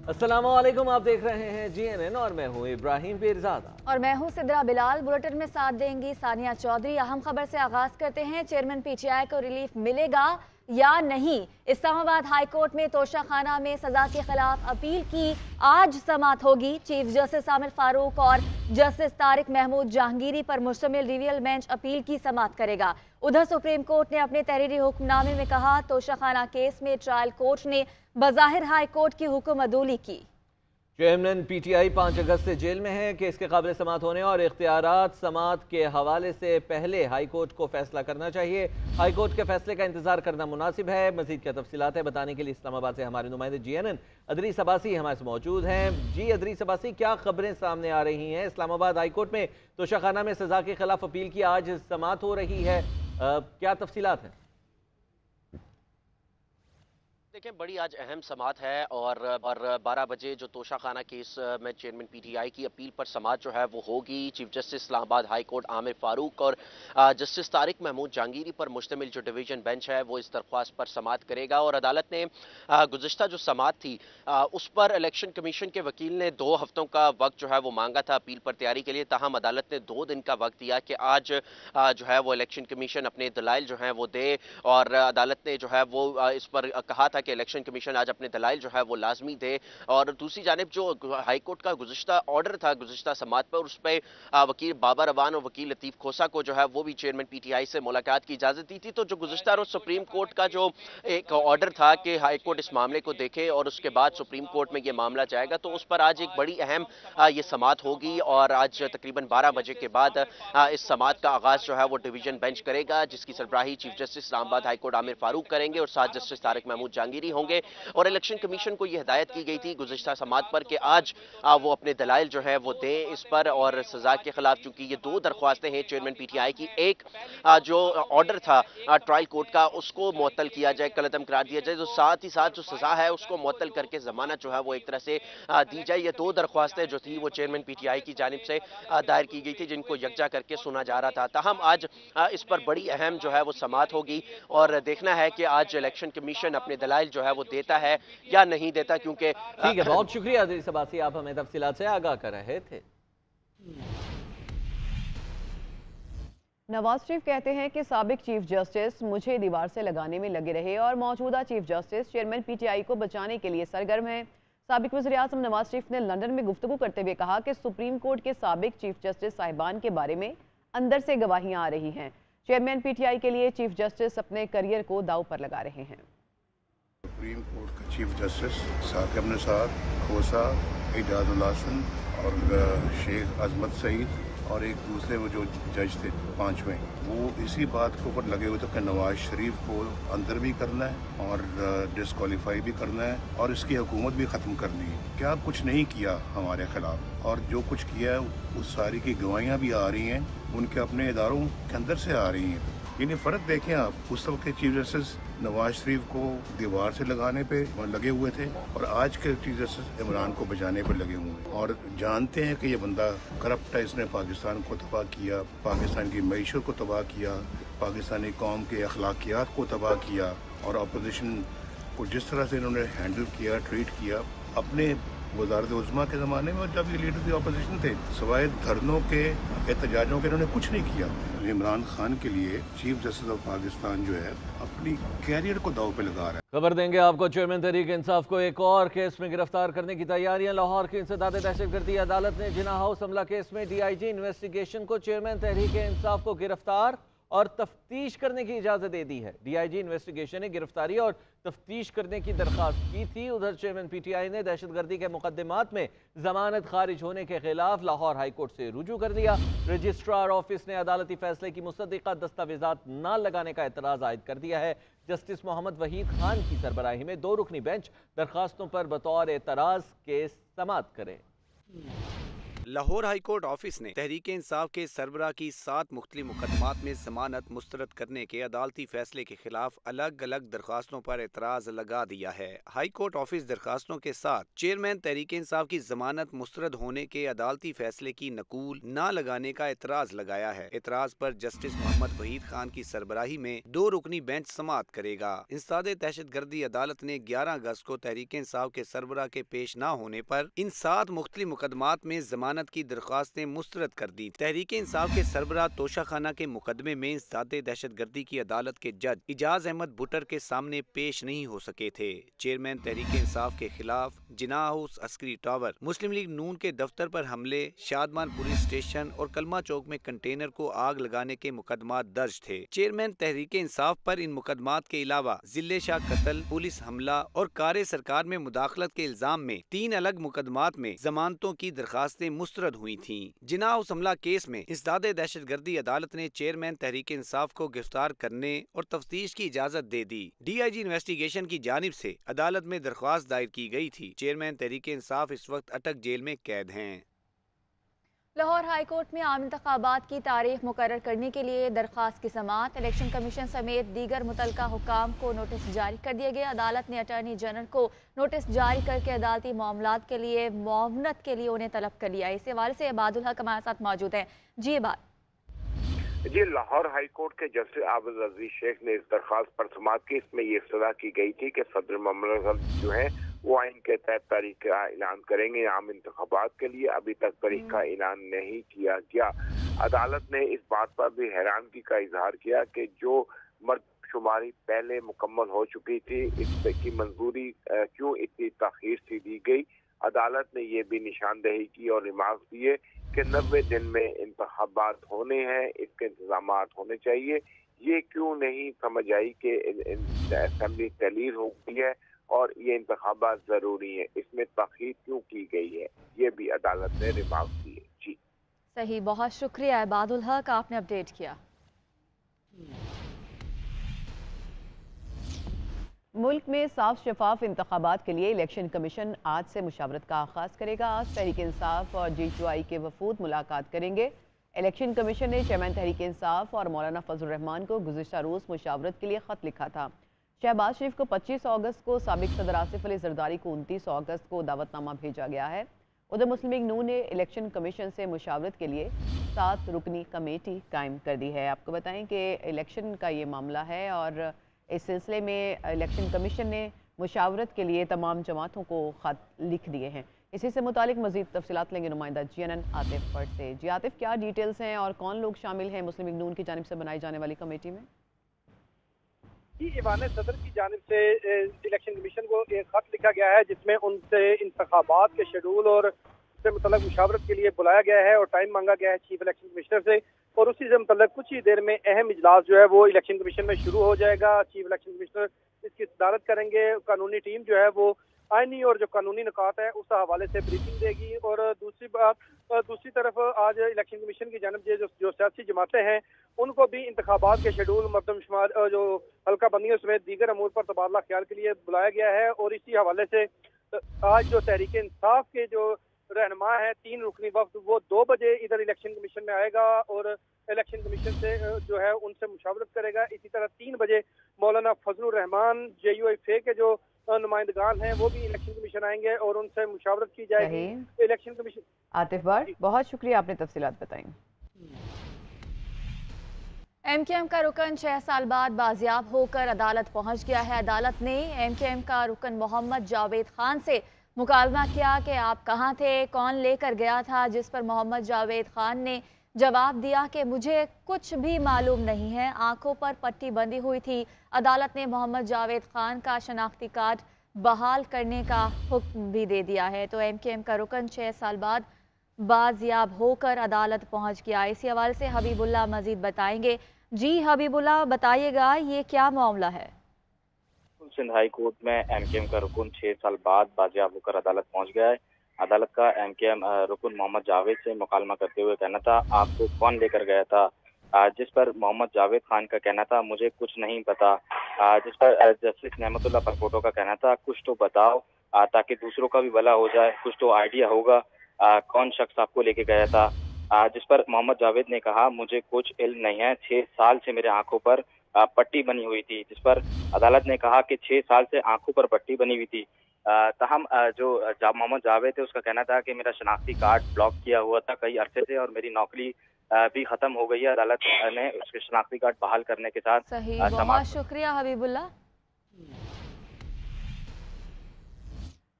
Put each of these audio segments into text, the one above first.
अस्सलाम वालेकुम, आप देख रहे हैं GNN और मैं हूं इब्राहिम पीरजादा और मैं हूं सिद्रा बिलाल। बुलेटिन में साथ देंगी सानिया चौधरी। अहम खबर से आगाज करते हैं। चेयरमैन PTI को रिलीफ मिलेगा या नहीं? इस्लामाबाद हाई कोर्ट में तोशाखाना में सजा के खिलाफ अपील की आज समाअत होगी। चीफ जस्टिस आमिर फारूक और जस्टिस तारिक महमूद जहांगीरी पर मुश्तमिल रिवियल बेंच अपील की समाअत करेगा। उधर सुप्रीम कोर्ट ने अपने तहरीरी हुक्मनामे में कहा, तोशाखाना केस में ट्रायल कोर्ट ने बज़ाहिर हाई कोर्ट की हुक्म अदूली की। चेयरमैन PTI 5 अगस्त से जेल में है। केस के काबिल समाअत होने और इख्तियारात समाअत के हवाले से पहले हाई कोर्ट को फैसला करना चाहिए। हाई कोर्ट के फैसले का इंतजार करना मुनासिब है। मजीद क्या तफसीलात है बताने के लिए इस्लामाबाद से हमारे नुमाइंदे GNN अदरीस अब्बासी हमारे से मौजूद हैं। जी अदरीस अब्बासी, क्या खबरें सामने आ रही हैं? इस्लामाबाद हाई कोर्ट में तोशाखाना में सजा के खिलाफ अपील की आज समाअत हो रही है, क्या तफसीलात हैं? देखें, बड़ी आज अहम समाअत है और 12 बजे जो तोशाखाना केस में चेयरमैन PTI की अपील पर समाअत जो है वो होगी। Chief justice Islamabad high court Aamir Farooq और जस्टिस तारिक महमूद जहांगीरी पर मुश्तमिल जो डिवीजन बेंच है वो इस दरख्वास्त पर समाअत करेगा। और अदालत ने गुज़िश्ता जो समाअत थी उस पर इलेक्शन कमीशन के वकील ने 2 हफ्तों का वक्त जो है वो मांगा था अपील पर तैयारी के लिए। ताहम अदालत ने 2 दिन का वक्त दिया कि आज जो है वो इलेक्शन कमीशन अपने दलाइल जो है वो दे। और अदालत ने जो है वो इस पर कहा था कि इलेक्शन कमीशन आज अपने दलाइल जो है वो लाजमी दे। और दूसरी जानिब जो हाईकोर्ट का गुज़िश्ता ऑर्डर था गुज़िश्ता समाअत पर, उस पर वकील बाबर अवान और वकील लतीफ़ खोसा को जो है वो भी चेयरमैन PTI से मुलाकात की इजाज़त दी थी। तो जो गुज़िश्ता रोज़ सुप्रीम कोर्ट का जो एक ऑर्डर था कि हाईकोर्ट इस मामले को देखे और उसके बाद सुप्रीम कोर्ट में ये मामला जाएगा, तो उस पर आज एक बड़ी अहम ये समाअत होगी। और आज तकरीबन 12 बजे के बाद इस समाअत का आगाज़ जो है वो डिवीजन बेंच करेगा, जिसकी सरबराही chief justice Islamabad high court Amir Farooq करेंगे और साथ जस्टिस तारिक महमूद जहांगीरी होंगे। और इलेक्शन कमीशन को यह हिदायत की गई थी गुज़िश्ता समाअत पर कि आज वो अपने दलाइल जो है वो दें इस पर। और सजा के खिलाफ चूंकि ये 2 दरख्वास्तें हैं चेयरमैन PTI की, एक जो ऑर्डर था ट्रायल कोर्ट का उसको मुअत्तल किया जाए, कलअदम करार दिया जाए, तो साथ ही साथ जो सजा है उसको मुअत्तल करके जमानत जो है वो एक तरह से दी जाए। ये 2 दरख्वास्तें जो थी वो चेयरमैन PTI की जानिब से दायर की गई थी, जिनको यकजा करके सुना जा रहा था। ताहम आज इस पर बड़ी अहम जो है वो समाअत होगी और देखना है कि आज इलेक्शन कमीशन अपने दलाइल जो है वो देता है या नहीं देता। क्योंकि ठीक है, बहुत शुक्रिया अदरीस अब्बासी, आप हमें तफसीलात से आगाह कर रहे थे। नवाज शरीफ कहते हैं कि साबिक चीफ जस्टिस मुझे दीवार से लगाने में लगे रहे और मौजूदा चीफ जस्टिस चेयरमैन PTI को बचाने के लिए सरगर्म है। साबिक वज़ीर आज़म नवाज शरीफ ने लंदन में गुफ्तगू करते हुए कहा कि सुप्रीम कोर्ट के साबिक चीफ जस्टिस साहिबान के बारे में अंदर से गवाहियां आ रही हैं। चेयरमैन PTI के लिए चीफ जस्टिस अपने करियर को दाव पर लगा रहे हैं। सुप्रीम कोर्ट का चीफ जस्टिस साकिब निसार, खोसा, एजाजुल हसन और शेख अजमत सईद और एक दूसरे वो जो जज थे 5वें, वो इसी बात के ऊपर लगे हुए थे कि नवाज शरीफ को अंदर भी करना है और डिस्क्वालीफाई भी करना है और इसकी हुकूमत भी ख़त्म करनी है। क्या कुछ नहीं किया हमारे ख़िलाफ़, और जो कुछ किया है उस सारी की गवाहियाँ भी आ रही हैं, उनके अपने इदारों के अंदर से आ रही हैं। यानी फ़र्क देखें आप, उस वक्त के चीफ जस्टिस नवाज शरीफ को दीवार से लगाने पे लगे हुए थे और आज के चीफ जस्टिस इमरान को बचाने पे लगे हुए हैं और जानते हैं कि ये बंदा करप्ट है, इसने पाकिस्तान को तबाह किया, पाकिस्तान की मईशत को तबाह किया, पाकिस्तानी कौम के अखलाकियात को तबाह किया और अपोजिशन को जिस तरह से इन्होंने हैंडल किया, ट्रीट किया अपने वज़ारत उज़्मा के ज़माने में, और जब ये लीडर ऑफ अपोजिशन थे, सवाए धरनों के एहतजाजों के इन्होंने कुछ नहीं किया। इमरान खान के लिए चीफ जस्टिस ऑफ पाकिस्तान जो है अपनी कैरियर को दाव पे लगा रहा है। खबर देंगे आपको, चेयरमैन तहरीक इंसाफ को एक और केस में गिरफ्तार करने की तैयारियां। लाहौर की इंसदाद दहशतगर्दी अदालत ने जिना हाउस हमला केस में DIG इन्वेस्टिगेशन को चेयरमैन तहरीक इंसाफ को गिरफ्तार और तफ्तीश करने की इजाजत दे दी है। DIG इन्वेस्टिगेशन ने गिरफ्तारी और तफ्तीश करने की दरख्वास्त की थी। उधर चेयरमैन PTI ने दहशतगर्दी के मुकदमात में जमानत खारिज होने के खिलाफ लाहौर हाई कोर्ट से रुजू कर दिया। रजिस्ट्रार ऑफिस ने अदालती फैसले की मुसद्दिका दस्तावेजात न लगाने का एतराज़ आयद कर दिया है। जस्टिस मोहम्मद वहीद खान की सरबराही में 2 रुकनी बेंच दरखास्तों पर बतौर एतराज़ केस समाअत करे। लाहौर हाई कोर्ट ऑफिस ने तहरीक इंसाफ के सरबराह की 7 मुख्तलिफ मुकदमात में जमानत मुस्तरद करने के अदालती फैसले के खिलाफ अलग अलग दरखास्तों पर एतराज लगा दिया है। हाई कोर्ट ऑफिस दरखास्तों के साथ चेयरमैन तहरीक इंसाफ की जमानत मुस्तरद होने के अदालती फैसले की नकूल न लगाने का एतराज लगाया है। एतराज पर जस्टिस मोहम्मद वहीद खान की सरबराही में 2 रुकनी बेंच समाअत करेगा। इंसदाद दहशतगर्दी अदालत ने 11 अगस्त को तहरीक इंसाफ के सरबराह के पेश न होने पर इन 7 मुख्तलिफ मुकदमात में जमानत की दरख्वास्तें मुस्तरद कर दी। तहरीक इंसाफ के सरबराह तोशाखाना के मुकदमे में इंसदाद दहशतगर्दी की अदालत के जज इजाज अहमद भुट्टर के सामने पेश नहीं हो सके थे। चेयरमैन तहरीक इंसाफ के खिलाफ जिनाह हाउस, अस्करी टावर, मुस्लिम लीग नून के दफ्तर पर हमले, शादमान पुलिस स्टेशन और कलमा चौक में कंटेनर को आग लगाने के मुकदमात दर्ज थे। चेयरमैन तहरीक इंसाफ पर इन मुकदमात के अलावा जिले शाह कत्ल, पुलिस हमला और कार्य सरकार में मुदाखलत के इल्जाम में 3 अलग मुकदमात में जमानतों की दरखास्तें मुस्तरद हुई थी। जिनाह हाउस हमला केस में इंसदाद दहशतगर्दी अदालत ने चेयरमैन तहरीक इंसाफ को गिरफ्तार करने और तफ्तीश की इजाजत दे दी। DIG इन्वेस्टिगेशन की जानिब से अदालत में दरख्वास्त दायर की गई थी। चेयरमैन तहरीक इंसाफ इस वक्त अटक जेल में कैद हैं। लाहौर हाई कोर्ट में आम इंतखाबात की तारीख मुकर्रर करने के लिए दरख्वास्त की समाअत। इलेक्शन कमीशन समेत दीगर मुतल्लिका हुक्काम को नोटिस जारी कर दिए गए। अदालत ने अटॉर्नी जनरल को नोटिस जारी करके अदालती मामलात के लिए मुआवनत के लिए उन्हें तलब कर लिया। इस हवाले से इबादुल हक हमारे साथ मौजूद हैं। जी जी, लाहौर हाई कोर्ट के जस्टिस आबिद अजीज शेख ने इस दरखास्त पर समाअत की। इसमें ये इस्तदा की गई थी कि सदर ममलकत जो है वो आइन के तहत तारीख का ऐलान करेंगे आम इंतखाबात के लिए। अभी तक तारीख का ऐलान नहीं किया गया। अदालत ने इस बात पर भी हैरानगी का इजहार किया कि जो मर्दशुमारी पहले मुकम्मल हो चुकी थी, इसकी मंजूरी क्यों इतनी ताखीर से दी गई। अदालत ने ये भी निशानदेही की और रिमार्क दिए कि 90 दिन में इंतखाबात होने हैं, इसके इंतजाम होने चाहिए। ये क्यों नहीं समझ आई कि असेंबली तहलील हो गई है और ये इंतखाबात जरूरी है, इसमें ताखीर क्यों की गई है, ये भी अदालत ने रिमार्क दिए। जी सही, बहुत शुक्रिया इबादुल हक, आपने अपडेट किया। मुल्क में साफ शफाफ इंतखाबात के लिए इलेक्शन कमीशन आज से मुशावरत का आगाज़ करेगा। आज तहरीक इंसाफ और GQI के वफूद मुलाकात करेंगे। इलेक्शन कमीशन ने चेयरमैन तहरीक इंसाफ और मौलाना फजल रहमान को गुज़िश्ता रोज़ मुशावरत के लिए ख़त लिखा था। शहबाज शरीफ को 25 अगस्त को, साबिक सदर आसिफ अली जरदारी को 29 अगस्त को दावतनामा भेजा गया है। उधर मुस्लिम लीग नून ने इलेक्शन कमीशन से मुशावरत के लिए 7 रुकनी कमेटी कायम कर दी है। आपको बताएं कि इलेक्शन का ये मामला है और इस सिलसिले में इलेक्शन कमीशन ने मुशावरत के लिए तमाम जमातों को ख़त लिख दिए हैं। इसी से मुतालिक मज़ीद तफसीलात लेंगे नुमाइंदा GNN आतिफ भट्ट से। जी आतिफ, क्या डिटेल्स हैं और कौन लोग शामिल हैं मुस्लिम लीग नून की जानिब से बनाई जाने वाली कमेटी में? जी, ईवान सदर की जानिब से इलेक्शन कमीशन को एक खत लिखा गया है जिसमें उनसे इंतखाबात के शेड्यूल और उससे मुतल्लिक मुशावरत के लिए बुलाया गया है और टाइम मांगा गया है चीफ इलेक्शन कमिश्नर से। और उसी से मुतल्लिक कुछ ही देर में अहम इजलास जो है वो इलेक्शन कमीशन में शुरू हो जाएगा। चीफ इलेक्शन कमिश्नर इसकी सदारत करेंगे। कानूनी टीम जो है वो आईनी और जो कानूनी निकात है उस हवाले से ब्रीफिंग देगी। और दूसरी तरफ आज इलेक्शन कमीशन की जानिब से जो सियासी जमातें हैं उनको भी इंतखाबात के शेड्यूल, मरदमशुमार, जो हल्का बंदियों समेत दीगर अमूर पर तबादला ख्याल के लिए बुलाया गया है। और इसी हवाले से आज जो तहरीक इंसाफ के जो रहनुमा है 3 रुकनी वफ्द, वो 2 बजे इधर इलेक्शन कमीशन में आएगा और इलेक्शन कमीशन से जो है उनसे मुशावरत करेगा। इसी तरह 3 बजे मौलाना फजलुर रहमान JUI के जो नुमाइंदगान हैं वो भी इलेक्शन कमीशन आएंगे और उनसे मुशावरत की जाएगी। इलेक्शन कमीशन आतिफ भट्ट, बहुत शुक्रिया, आपने तफसीलात बताई। MKM का रुकन 6 साल बाद बाजियाब होकर अदालत पहुंच गया है। अदालत ने MKM का रुकन मोहम्मद जावेद खान से मुकालमा किया कि आप कहाँ थे, कौन लेकर गया था, जिस पर मोहम्मद जावेद खान ने जवाब दिया कि मुझे कुछ भी मालूम नहीं है, आंखों पर पट्टी बंधी हुई थी। अदालत ने मोहम्मद जावेद खान का शनाख्ती कार्ड बहाल करने का हुक्म भी दे दिया है। तो MKM का रुकन 6 साल बाद बाजियाब होकर अदालत पहुंच गया। इसी हवाले से हबीबुल्लाह मजीद बताएंगे। जी हबीबुल्लाह, बताइएगा ये क्या मामला है? सिंध हाई कोर्ट में MKM का रुकन 6 साल बाद बाजियाब होकर अदालत पहुंच गया है। अदालत का MKM रुकन मोहम्मद जावेद से मुकालमा करते हुए कहना था, आपको कौन लेकर गया था, जिस पर मोहम्मद जावेद खान का कहना था मुझे कुछ नहीं पता, जिस पर जस्टिस नेमतुल्लाह परपोटो का कहना था कुछ तो बताओ ताकि दूसरों का भी भला हो जाए, कुछ तो आइडिया होगा। कौन शख्स आपको लेके गया था, जिस पर मोहम्मद जावेद ने कहा मुझे कुछ इल्म नहीं है, 6 साल से मेरे आंखों पर पट्टी बनी हुई थी, जिस पर अदालत ने कहा कि 6 साल से आंखों पर पट्टी बनी हुई थी। ताहम जो मोहम्मद जावेद है उसका कहना था कि मेरा शनाख्ती कार्ड ब्लॉक किया हुआ था कई अरसे से और मेरी नौकरी भी खत्म हो गई है। अदालत ने उसके शनाख्ती कार्ड बहाल करने के साथ सही, बहुत शुक्रिया हबीबुल्लाह।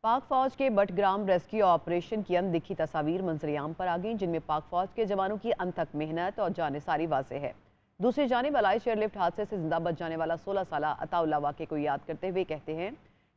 पाक फौज के बटग्राम रेस्क्यू ऑपरेशन की अनदेखी तस्वीर मंजर-ए-आम पर आ गई, जिनमें पाक फौज के जवानों की अनथक मेहनत और जानेसारी वाज़ेह है। दूसरी जानिब अलाई चेयरलिफ्ट हादसे से जिंदा बच जाने वाला 16 साला अताउल्लाह वाक़े को याद करते हुए कहते हैं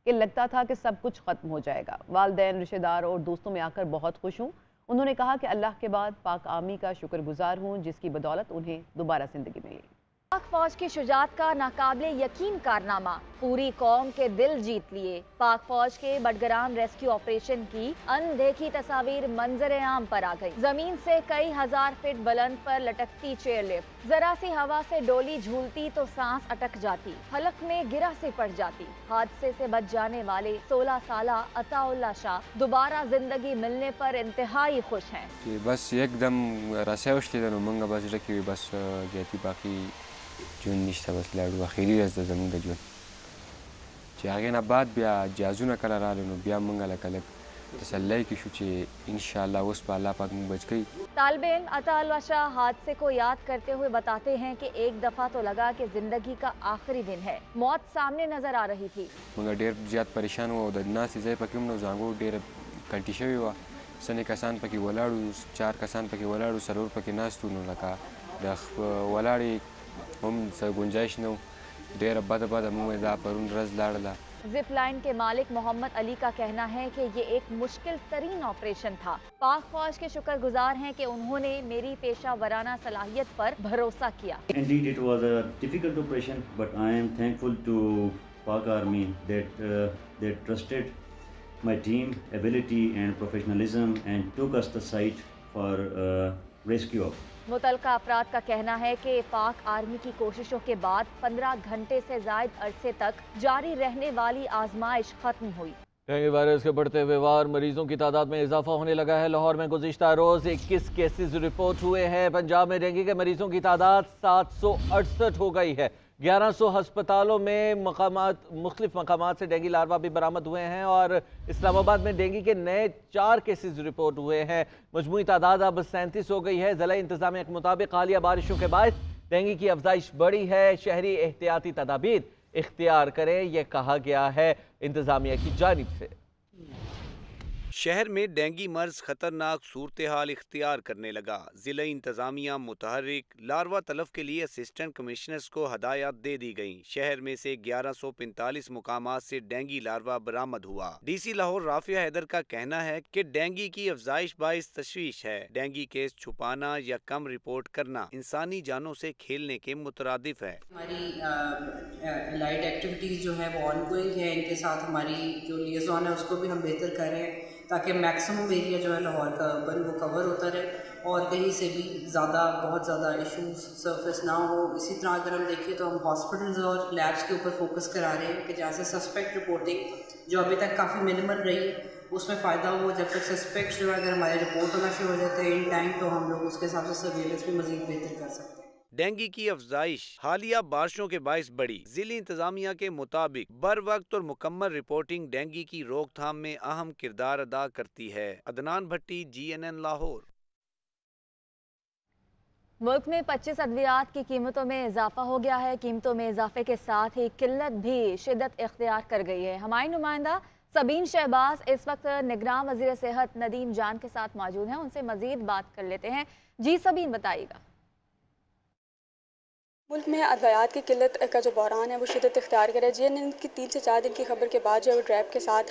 कि लगता था कि सब कुछ खत्म हो जाएगा। वालिदैन, रिश्तेदार और दोस्तों में आकर बहुत खुश हूँ। उन्होंने कहा कि अल्लाह के बाद पाक आर्मी का शुक्रगुजार हूँ, जिसकी बदौलत उन्हें दोबारा जिंदगी मिली। पाक फौज की शुजाअत का नाकाबिले यकीन कारनामा, पूरी कौम के दिल जीत लिए। पाक फौज के बटग्राम रेस्क्यू ऑपरेशन की अनदेखी तस्वीर मंजर आम पर आ गई। जमीन से कई हजार फीट बुलंद पर लटकती चेयरलिफ्ट, जरा सी हवा से डोली झूलती तो सांस अटक जाती, हलक में गिरा से पड़ जाती। हादसे से बच जाने वाले 16 साला अताउल्लाह शाह दोबारा जिंदगी मिलने पर इंतहाई खुश हैं। बस एकदम रसावशलेदन मंगा बस रखी बस जाती बाकी جون نشته بس لاړو اخیری ورځ د زموږ د ژوند چې هغې نه بعد بیا جهازونه کله راغلل نو بیا موږ لکه لږ تسلی کې شو چې انشاءاللہ اوس به الله پاک موږ بچ کړي۔ طالب علم अताउल्लाह शाह हादसे को याद करते हुए बताते हैं कि एक दफा तो लगा कि जिंदगी का आखिरी दिन है, मौत सामने नजर आ रही थी। موږ ډېر زیات پریشان وو، د ناستې ځای پکې هم نو زانګو ډېره کلټي شوې وه، ځینې کسان پکې ولاړو، 4 کسان پکې ولاړو، 4 پکې ناست وو، نو لکه د ولاړې هم څه گنجائش نه ډېره بده موږ دا پرون ورځ لاړله۔ जिप लाइन के मालिक मोहम्मद अली का कहना है कि ये एक मुश्किल तरीन ऑपरेशन था। पाक फौज के शुक्रगुजार हैं कि उन्होंने मेरी पेशा वराना सलाहियत पर भरोसा किया। Indeed, it was a difficult operation, but I am thankful to Pak Army that they trusted my team, ability and professionalism and took us the site for rescue. मुतलका अफराद का कहना है कि पाक आर्मी की कोशिशों के बाद 15 घंटे से जायद अरसे तक जारी रहने वाली आजमाइश खत्म हुई। डेंगू वायरस के बढ़ते हुए वार मरीजों की तादाद में इजाफा होने लगा है। लाहौर में गुज़िश्ता रोज 21 केसेस रिपोर्ट हुए हैं। पंजाब में डेंगू के मरीजों की तादाद 768 हो गई है। 1100 अस्पतालों में मुख्तलिफ मकामात से डेंगू लार्वा भी बरामद हुए हैं और इस्लामाबाद में डेंगू के नए 4 केसेस रिपोर्ट हुए हैं। मजमूई तादाद अब 37 हो गई है। ज़िला इंतज़ामिया के मुताबिक हालिया बारिशों के बायस डेंगू की अफजाइश बढ़ी है। शहरी एहतियाती तदाबीर इख्तियार करें, यह कहा गया है इंतज़ामिया की जानिब से। शहर में डेंगी मर्ज खतरनाक सूरत हाल इख्तियार करने लगा। जिला इंतजामिया मुतहरिक लार्वा तलफ के लिए असिस्टेंट कमिश्नर्स को हदायत दे दी गई। शहर में से 1145 मुकामात से डेंगी लार्वा बरामद हुआ। DC लाहौर राफिया हैदर का कहना है कि डेंगी की अफजाइश बाइस तशवीश है। डेंगी केस छुपाना या कम रिपोर्ट करना इंसानी जानों से खेलने के मुतरादिफ है। हमारी लाइट एक्टिविटीज़ जो है वो ऑनगोइंग है, इनके साथ हमारी जो लिएज़ॉन है उसको भी हम बेहतर कर रहे हैं ताकि मैक्सिमम एरिया जो है लाहौर का अर्बन वो कवर होता रहे और कहीं से भी बहुत ज़्यादा इश्यूज सरफेस ना हो। इसी तरह अगर हम देखें तो हम हॉस्पिटल्स और लैब्स के ऊपर फोकस करा रहे हैं कि जैसे सस्पेक्ट रिपोर्टिंग जो अभी तक काफ़ी मिनिमल रही है उसमें फ़ायदा हो। जब तक सस्पेक्ट जो है अगर हमारे रिपोर्ट होना शुरू हो जाता है इन टाइम तो हम लोग उसके हिसाब से सर्वेलेंस भी मज़ीद बेहतर कर सकते हैं। डेंगू की अफजाइश हालिया बारिशों के बायस बढ़ी। जिला इंतजामिया के मुताबिक बर वक्त और मुकम्मल रिपोर्टिंग डेंगू की रोकथाम में अहम किरदार अदा करती है। अदनान भट्टी, GNN लाहौर। मुल्क में 25 अद्वियात की कीमतों में इजाफा हो गया है। कीमतों में इजाफे के साथ ही किल्लत भी शिद्दत इख्तियार कर गई है। हमारी नुमाइंदा सबीन शहबाज इस वक्त निगरान वज़ीर सेहत नदीम जान के साथ मौजूद हैं, उनसे मजीद बात कर लेते हैं। जी सबीन, बताइएगा। मुल्क में अद्वियात की किल्लत का जो बहरान है वो शिद्दत इख्तियार करे। GNN की 3 से 4 दिन की खबर के बाद जो है ड्रैब के साथ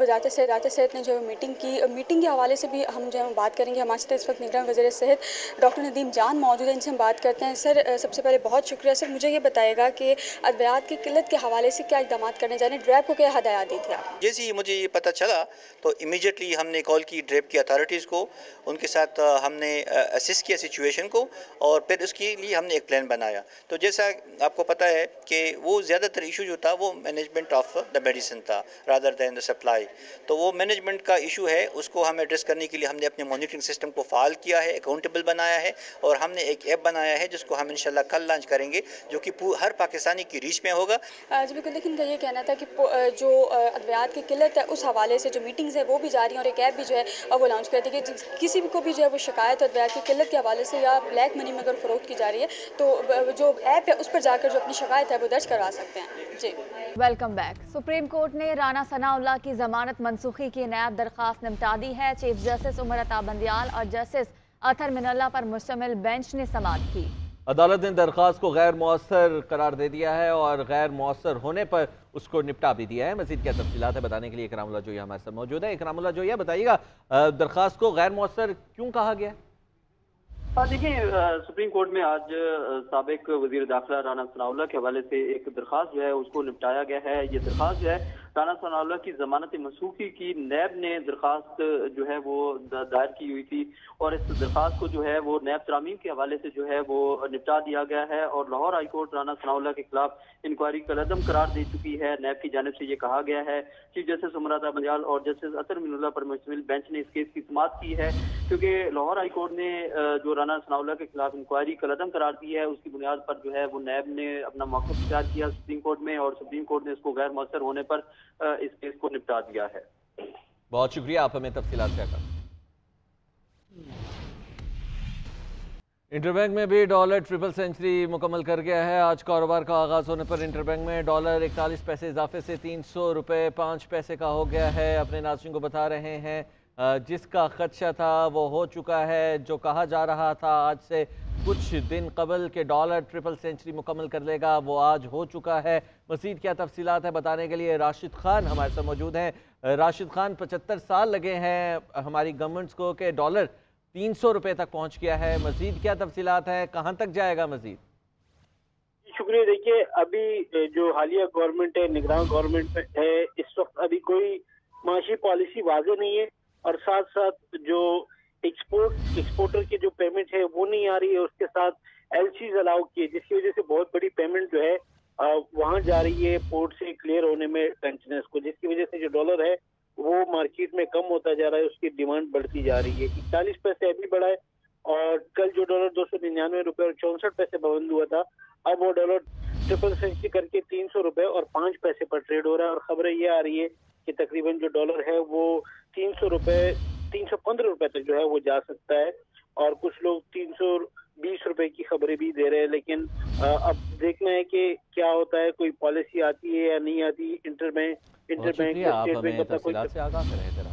वज़ारत सेहत ने जो है मीटिंग के हवाले से भी हम जो है बात करेंगे। हमारे साथ इस वक्त निगरान वज़ीर सेहत डॉक्टर नदीम जान मौजूद हैं, इनसे हम बात करते हैं। सर, सबसे पहले बहुत शुक्रिया। सर, मुझे ये बताएगा कि अद्वियात की किल्लत के हवाले से क्या इक़दाम करने जा रहे हैं, ड्रैब को क्या हदायत दी थी आप? जैसे ही मुझे ये पता चला तो इमीडिएटली हमने कॉल की ड्रैब की अथॉरिटीज़ को, उनके साथ हमने असिस्ट किया सिचुएशन को और फिर उसके लिए हमने एक प्लान बनाया। تو جیسا آپ کو پتہ ہے کہ وہ زیادہ تر ایشو جو تھا وہ مینجمنٹ آف دا میڈیسن تھا رادر دین دا سپلائی. تو وہ مینجمنٹ کا ایشو ہے, اس کو ہمیں ایڈریس کرنے کے لیے ہم نے اپنے مانیٹرنگ سسٹم کو فعال کیا ہے, اکاؤنٹیبل بنایا ہے, اور ہم نے ایک ایپ بنایا ہے جس کو ہم انشاءاللہ کل لانچ کریں گے, جو کہ ہر پاکستانی کی ریچ میں ہوگا. جی بالکل, لیکن کا یہ کہنا تھا کہ جو ادویات کی قلت ہے اس حوالے سے جو میٹنگز ہیں وہ بھی جاری ہیں, اور ایک ایپ بھی جو ہے وہ لانچ کر دی کہ کسی کو بھی جو ہے وہ شکایت ادویات کی قلت کے حوالے سے یا بلیک منی میں اگر فروخت کی جا رہی ہے تو جو ایپ ہے اس پر جا کر جو اپنی شکایت ہے وہ درج کروا سکتے ہیں. جی ویلکم بیک. سپریم کورٹ نے رانا ثناء اللہ کی ضمانت منسوخی کی نیب درخواست نمٹا دی ہے. چیف جسٹس عمر عطا بندیال اور جسٹس اطہر من اللہ پر مشتمل بینچ نے سماعت کی. عدالت نے درخواست کو غیر مؤثر قرار دے دیا ہے اور غیر مؤثر ہونے پر اس کو نپٹا بھی دیا ہے. مزید کیا تفصیلات ہے بتانے کے لیے اکرام اللہ جویا ہمارے ساتھ موجود ہے. اکرام اللہ جویا, بتائیے گا درخواست کو غیر مؤثر کیوں کہا گیا ہے؟ دیکھیں, سپریم کورٹ میں آج سابق وزیر داخلہ رانا ثناء اللہ کے حوالے سے ایک درخواست جو ہے اس کو نپٹایا گیا ہے. یہ درخواست جو ہے رانا ثناء اللہ کی ضمانت منسوخی کی نیب نے درخواست جو ہے وہ دائر کی ہوئی تھی, اور اس درخواست کو جو ہے وہ نیب ترامیم کے حوالے سے جو ہے وہ نپٹا دیا گیا ہے. اور لاہور ہائی کورٹ رانا ثناء اللہ کے خلاف انکوائری کا عدم قرار دے چکی ہے. نیب کی جانب سے یہ کہا گیا ہے, چیف جسٹس عمر عطا بندیال اور جسٹس اطہر من اللہ پر مشتمل بینچ نے اس کیس کی سماعت کی ہے, کیونکہ لاہور ہائی کورٹ نے جو رانا ثناء اللہ کے خلاف انکوائری کا عدم قرار دی ہے, اس کی بنیاد پر جو ہے وہ نیب نے اپنا موقف اختیار کیا سپریم کورٹ میں, اور سپریم کورٹ نے اس کو غیر مؤثر ہونے پر اس کیس کو نپٹا دیا ہے. بہت شکریہ, آپ ہمیں تفصیلات سے آگاہ. انٹر بینک میں بھی ڈالر ٹرپل سینچری مکمل کر گیا ہے. آج کاروبار کا آغاز ہونے پر انٹر بینک میں ڈالر 41 پیسے اضافے سے 300 روپے 5 پیسے کا ہو گیا ہے. اپنے ناظرین کو بتا رہے ہیں جس کا خدشہ تھا وہ ہو چکا ہے. جو کہا جا رہا تھا آج سے کچھ دن قبل کہ ڈالر ٹرپل سینچری مکمل کر لے گا, وہ آج ہو چکا ہے. مزید کیا تفصیلات ہے بتانے کے لیے راشد خان ہمارے ساتھ موجود ہیں. راشد خان, 75 سال لگے ہیں ہماری گورنمنٹس کو کہ ڈالر 300 روپے تک پہنچ گیا ہے. مزید کیا تفصیلات ہیں, کہاں تک جائے گا مزید؟ شکریہ. دیکھیے, ابھی جو حالیہ گورنمنٹ ہے, نگراں گورنمنٹ ہے, اس وقت ابھی کوئی معاشی پالیسی واضح نہیں ہے, اور ساتھ ساتھ جو ایکسپورٹر کی جو پیمنٹ ہے وہ نہیں آ رہی ہے. اس کے ساتھ ایل سیز الاؤ کیے, جس کی وجہ سے بہت بڑی پیمنٹ جو ہے وہاں جا رہی ہے پورٹ سے کلیئر ہونے میں کنٹینرز کو, جس کی وجہ سے جو ڈالر ہے وہ مارکیٹ میں کم ہوتا جا رہا ہے, اس کی ڈیمانڈ بڑھتی جا رہی ہے. 41 پیسے ابھی بڑھا ہے, اور کل جو ڈالر 299 روپے اور 64 پیسے بند ہوا تھا, اب وہ ڈالر ٹرپل سینچری کر کے 300 روپے اور 5 پیسے پر ٹریڈ ہو رہا ہے. اور خبریں یہ آ رہی ہے کہ تقریباً جو ڈالر ہے وہ 300 روپے 315 روپے تک جو ہے وہ جا سکتا ہے, اور کچھ لوگ 320 روپے کی خبریں بھی دے رہے ہیں. لیکن اب دیکھنا ہے کہ کیا ہوتا ہے, کوئی پالیسی آتی ہے یا نہیں آتی. انٹر بینک آپ ہمیں تفصیلات سے آگاہ کریں.